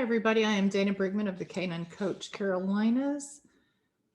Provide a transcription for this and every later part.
Hi, everybody. I am Dana Brigman of the Canine Coach Carolinas,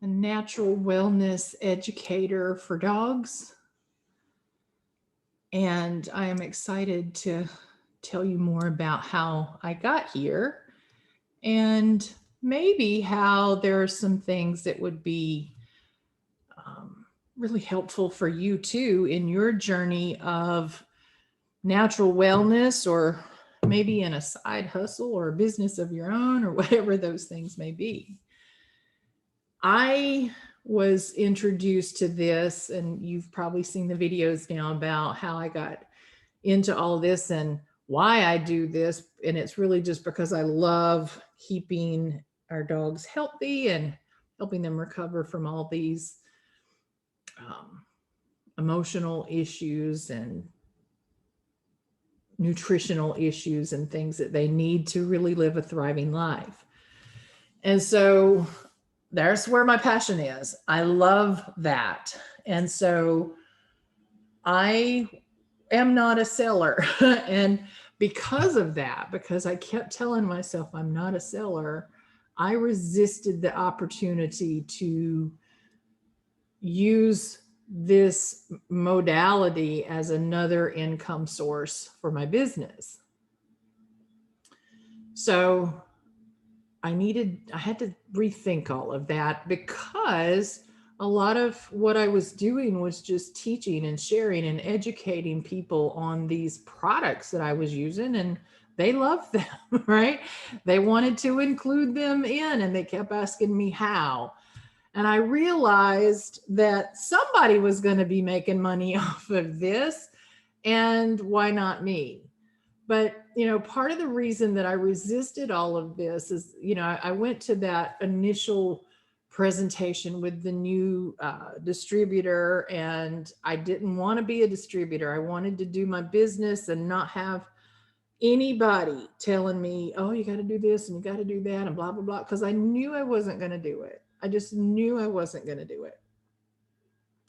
a natural wellness educator for dogs. And I am excited to tell you more about how I got here and maybe how there are some things that would be really helpful for you too in your journey of natural wellness, or maybe in a side hustle or a business of your own, or whatever those things may be. I was introduced to this, and you've probably seen the videos now about how I got into all this and why I do this. And it's really just because I love keeping our dogs healthy and helping them recover from all these um, emotional issues and nutritional issues and things that they need to really live a thriving life. And so there's where my passion is. I love that. And so I am not a seller. And because of that, because I kept telling myself I'm not a seller, I resisted the opportunity to use this modality as another income source for my business. So I had to rethink all of that, because a lot of what I was doing was just teaching and sharing and educating people on these products that I was using, and they loved them, right? They wanted to include them in, and they kept asking me how. And I realized that somebody was going to be making money off of this, and why not me? But, part of the reason that I resisted all of this is, I went to that initial presentation with the new distributor, and I didn't want to be a distributor. I wanted to do my business and not have anybody telling me, oh, you got to do this and you got to do that and blah, blah, blah, because I knew I wasn't going to do it. I just knew I wasn't going to do it,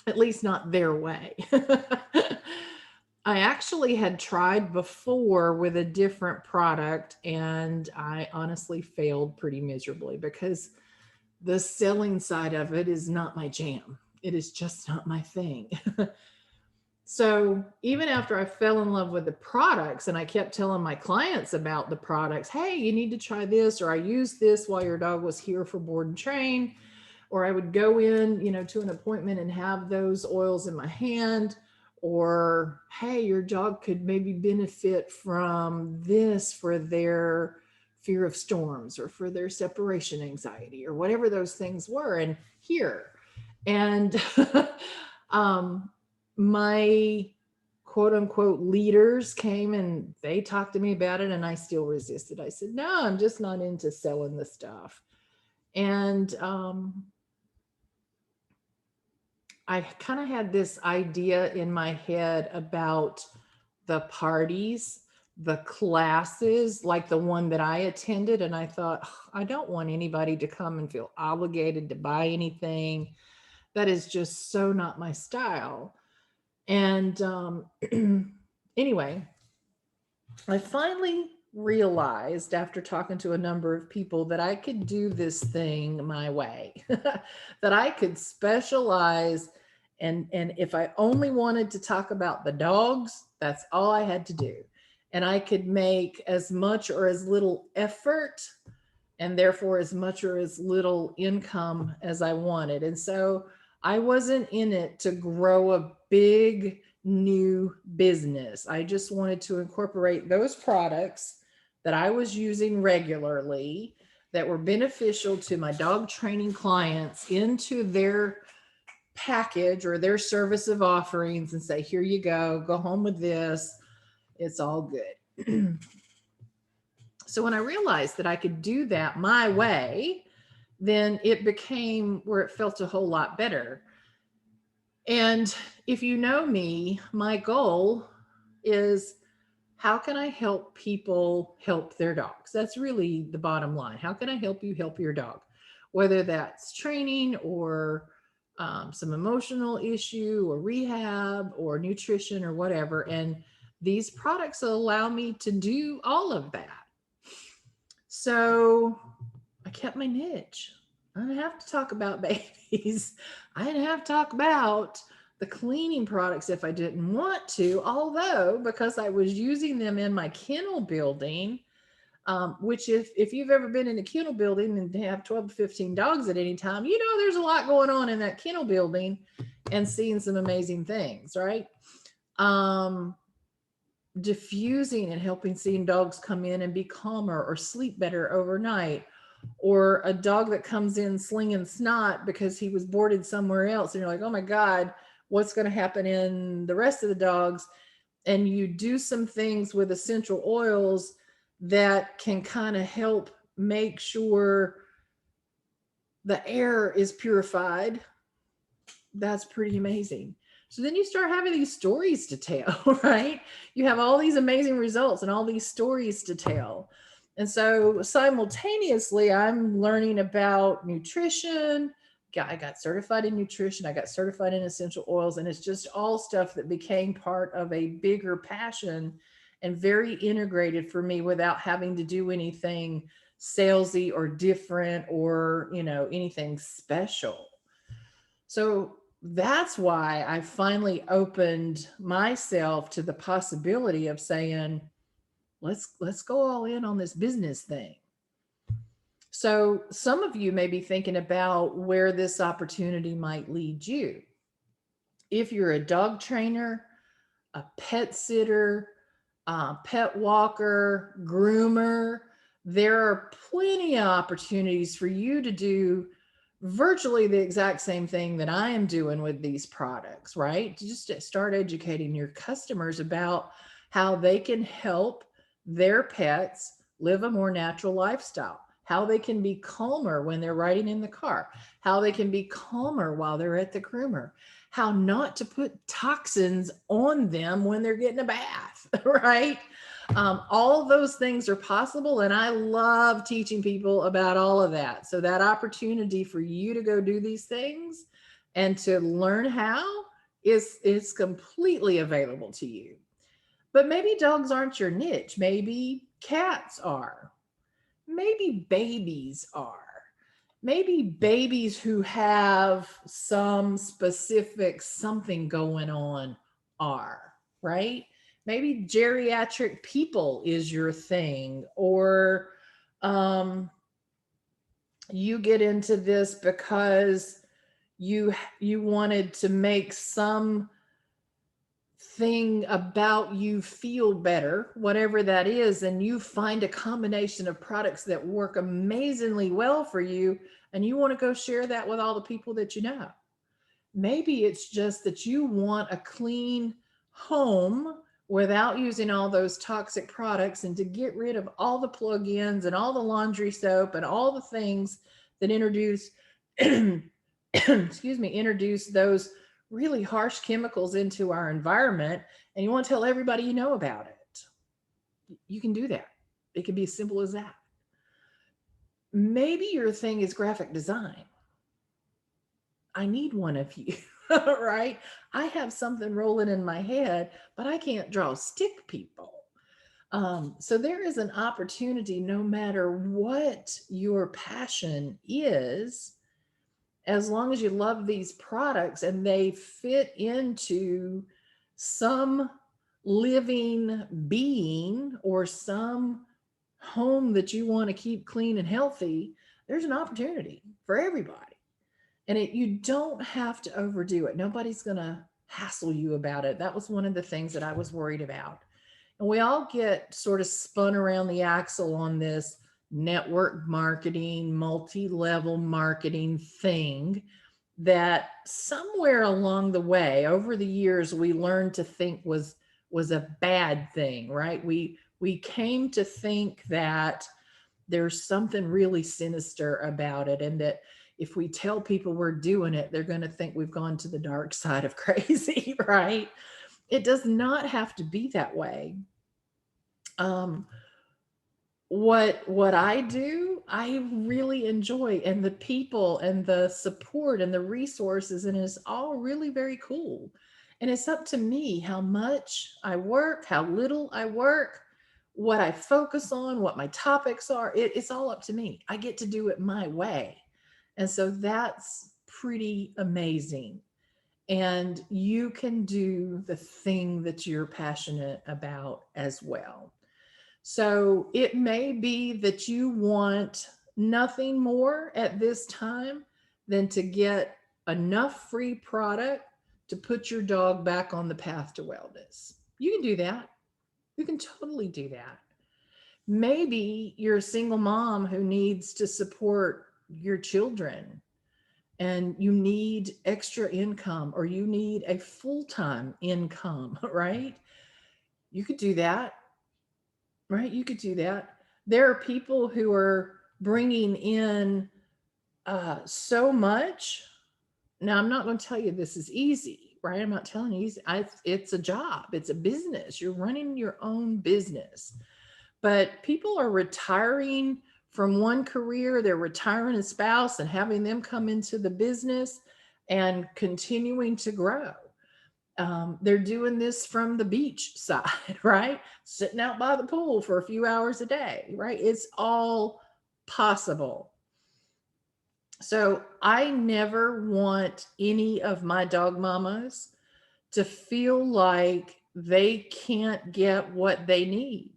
at least not their way. I actually had tried before with a different product, and I honestly failed pretty miserably because the selling side of it is not my jam. It is just not my thing. So even after I fell in love with the products and I kept telling my clients about the products, hey, you need to try this, or I used this while your dog was here for board and train, or I would go in, to an appointment and have those oils in my hand, or, hey, your dog could maybe benefit from this for their fear of storms or for their separation anxiety or whatever those things were. And here, and my quote unquote leaders came and they talked to me about it, and I still resisted. I said, no, I'm just not into selling the stuff. And I kind of had this idea in my head about the parties, the classes, like the one that I attended. And I thought, I don't want anybody to come and feel obligated to buy anything. That is just so not my style. And anyway, I finally realized after talking to a number of people that I could do this thing my way, that I could specialize. And if I only wanted to talk about the dogs, that's all I had to do. And I could make as much or as little effort, and therefore as much or as little income as I wanted. And so I wasn't in it to grow a big new business. I just wanted to incorporate those products that I was using regularly that were beneficial to my dog training clients into their package or their service of offerings, and say, here you go home with this. It's all good. So when I realized that I could do that my way, then it became where it felt a whole lot better. And if you know me, my goal is, how can I help people help their dogs? That's really the bottom line. How can I help you help your dog? Whether that's training or some emotional issue or rehab or nutrition or whatever. And these products allow me to do all of that. So I kept my niche. I didn't have to talk about babies. I didn't have to talk about the cleaning products if I didn't want to, although because I was using them in my kennel building, which if you've ever been in a kennel building and have 12 to 15 dogs at any time, you know there's a lot going on in that kennel building and seeing some amazing things, right? Um, Diffusing and helping seeing dogs come in and be calmer or sleep better overnight, or a dog that comes in slinging snot because he was boarded somewhere else and you're like, oh my god, what's going to happen in the rest of the dogs? And you do some things with essential oils that can kind of help make sure the air is purified. That's pretty amazing. So then you start having these stories to tell, right? You have all these amazing results and all these stories to tell. And so simultaneously, I'm learning about nutrition. I got certified in nutrition, I got certified in essential oils, and it's just all stuff that became part of a bigger passion and very integrated for me without having to do anything salesy or different or, anything special. So that's why I finally opened myself to the possibility of saying, let's go all in on this business thing. So some of you may be thinking about where this opportunity might lead you. If you're a dog trainer, a pet sitter, a pet walker, groomer, there are plenty of opportunities for you to do virtually the exact same thing that I am doing with these products, right? To just start educating your customers about how they can help their pets live a more natural lifestyle, how they can be calmer when they're riding in the car, how they can be calmer while they're at the groomer, how not to put toxins on them when they're getting a bath, right? All those things are possible. And I love teaching people about all of that. So that opportunity for you to go do these things and to learn how is completely available to you. But maybe dogs aren't your niche. Maybe cats are. Maybe babies are. Maybe babies who have some specific something going on are, right? Maybe geriatric people is your thing, or um, you get into this because you wanted to make some thing about you feel better, whatever that is, and you find a combination of products that work amazingly well for you, and you want to go share that with all the people that you know. Maybe it's just that you want a clean home without using all those toxic products, and to get rid of all the plug-ins and all the laundry soap and all the things that introduce excuse me, introduce those really harsh chemicals into our environment, and you want to tell everybody you know about it. You can do that. It can be as simple as that. Maybe your thing is graphic design. I need one of you, right? I have something rolling in my head, but I can't draw stick people. So there is an opportunity, no matter what your passion is, as long as you love these products and they fit into some living being or some home that you want to keep clean and healthy, there's an opportunity for everybody. And you don't have to overdo it. Nobody's going to hassle you about it. That was one of the things that I was worried about. And we all get sort of spun around the axle on this network marketing, multi-level marketing thing that somewhere along the way over the years we learned to think was a bad thing, right? We came to think that there's something really sinister about it, and that if we tell people we're doing it, they're going to think we've gone to the dark side of crazy, right? It does not have to be that way. Um, what I do, I really enjoy, and the people and the support and the resources, and it's all really very cool. And it's up to me how much I work, how little I work, what I focus on, what my topics are. It's all up to me. I get to do it my way. And so that's pretty amazing. And you can do the thing that you're passionate about as well. So it may be that you want nothing more at this time than to get enough free product to put your dog back on the path to wellness. You can do that. You can totally do that. Maybe you're a single mom who needs to support your children and you need extra income or you need a full-time income, right? You could do that, right? You could do that. There are people who are bringing in so much. Now, I'm not going to tell you this is easy, right? I'm not telling you easy. It's a job, it's a business. You're running your own business. But people are retiring from one career, they're retiring a spouse and having them come into the business and continuing to grow. They're doing this from the beach side, right? Sitting out by the pool for a few hours a day, right? It's all possible. So I never want any of my dog mamas to feel like they can't get what they need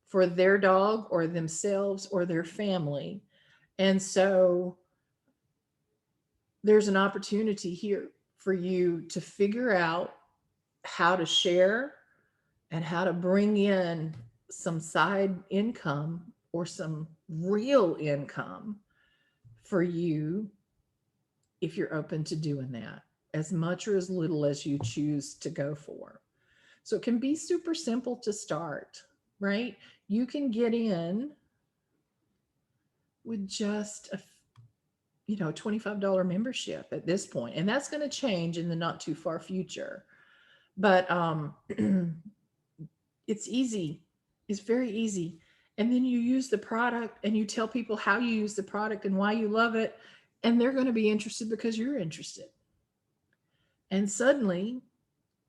for their dog or themselves or their family. And so there's an opportunity here for you to figure out how to share and how to bring in some side income or some real income for you if you're open to doing that, as much or as little as you choose to go for. So it can be super simple to start, right? You can get in with just a $25 membership at this point, and that's going to change in the not too far future. But it's easy. It's very easy. And then you use the product and you tell people how you use the product and why you love it, and they're going to be interested because you're interested. And suddenly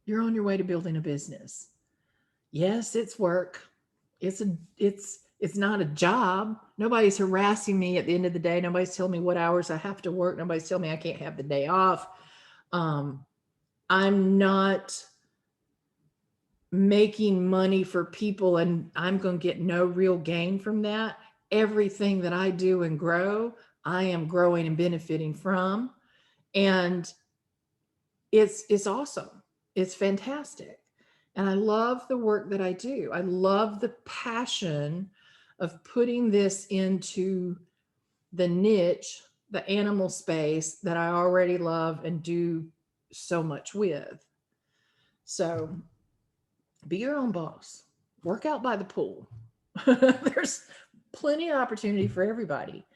you're on your way to building a business. Yes, it's work. It's not a job. Nobody's harassing me at the end of the day. Nobody's telling me what hours I have to work. Nobody's telling me I can't have the day off. Um, I'm not making money for people and I'm going to get no real gain from that. Everything that I do and grow, I am growing and benefiting from. And it's awesome. It's fantastic. And I love the work that I do. I love the passion of putting this into the niche, the animal space that I already love and do so much with. So be your own boss, work out by the pool. There's plenty of opportunity for everybody.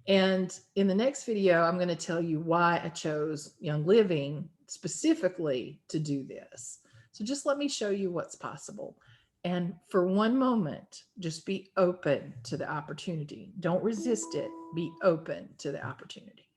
And in the next video, I'm going to tell you why I chose Young Living specifically to do this. So just let me show you what's possible. And for one moment, just be open to the opportunity. Don't resist it. Be open to the opportunity.